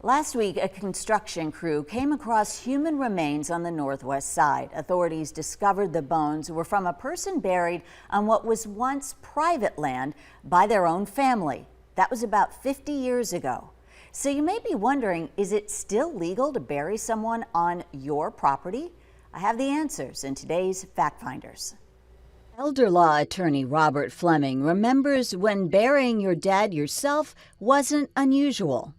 Last week, a construction crew came across human remains on the northwest side. Authorities discovered the bones were from a person buried on what was once private land by their own family. That was about 50 years ago. So you may be wondering, is it still legal to bury someone on your property? I have the answers in today's Fact Finders. Elder law attorney Robert Fleming remembers when burying your dad yourself wasn't unusual.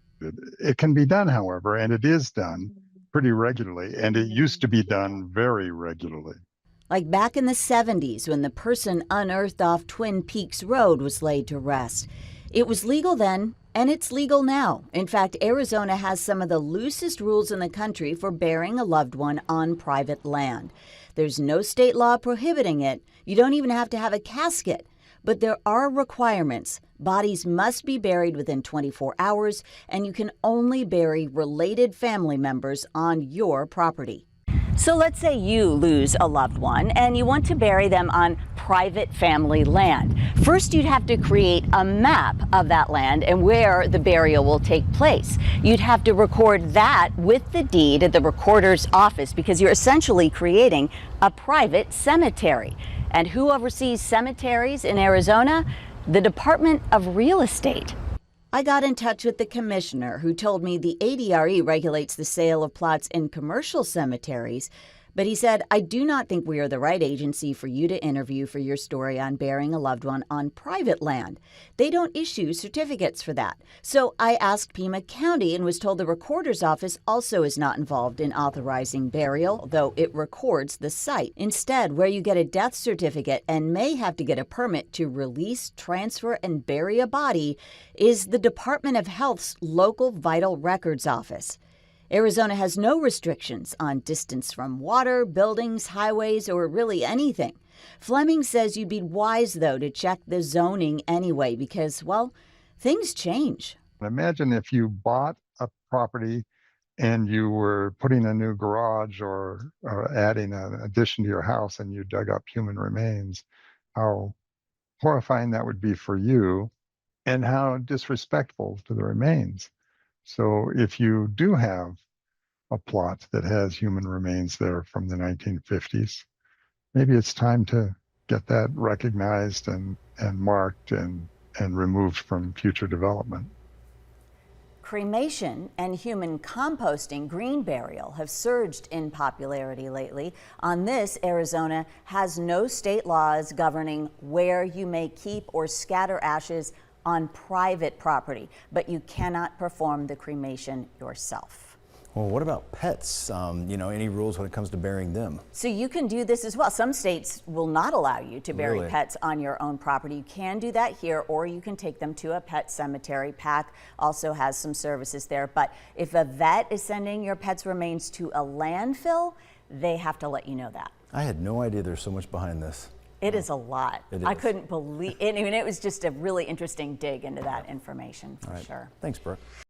It can be done, however, and it is done pretty regularly, and it used to be done very regularly. Like back in the 70s when the person unearthed off Twin Peaks Road was laid to rest. It was legal then, and it's legal now. In fact, Arizona has some of the loosest rules in the country for burying a loved one on private land. There's no state law prohibiting it. You don't even have to have a casket. But there are requirements. Bodies must be buried within 24 hours, and you can only bury related family members on your property. So let's say you lose a loved one and you want to bury them on private family land. First, you'd have to create a map of that land and where the burial will take place. You'd have to record that with the deed at the recorder's office because you're essentially creating a private cemetery. And who oversees cemeteries in Arizona? The Department of Real Estate. I got in touch with the commissioner who told me the ADRE regulates the sale of plots in commercial cemeteries, but he said, I do not think we are the right agency for you to interview for your story on burying a loved one on private land. They don't issue certificates for that. So I asked Pima County and was told the recorder's office also is not involved in authorizing burial, though it records the site. Instead, where you get a death certificate and may have to get a permit to release, transfer, and bury a body is the Department of Health's local vital records office. Arizona has no restrictions on distance from water, buildings, highways, or really anything. Fleming says you'd be wise, though, to check the zoning anyway because, well, things change. Imagine if you bought a property and you were putting a new garage or adding an addition to your house and you dug up human remains, how horrifying that would be for you and how disrespectful to the remains. So if you do have a plot that has human remains there from the 1950s, maybe it's time to get that recognized and marked and removed from future development. Cremation and human composting, green burial, have surged in popularity lately. On this, Arizona has no state laws governing where you may keep or scatter ashes on private property, but you cannot perform the cremation yourself. Well, what about pets? Any rules when it comes to burying them? So you can do this as well. Some states will not allow you to bury pets on your own property. You can do that here, or you can take them to a pet cemetery. PAC also has some services there. But if a vet is sending your pet's remains to a landfill, they have to let you know that. I had no idea there's so much behind this. It is a lot. I couldn't believe it. I mean, it was just a really interesting dig into that information for sure. Thanks, Brooke.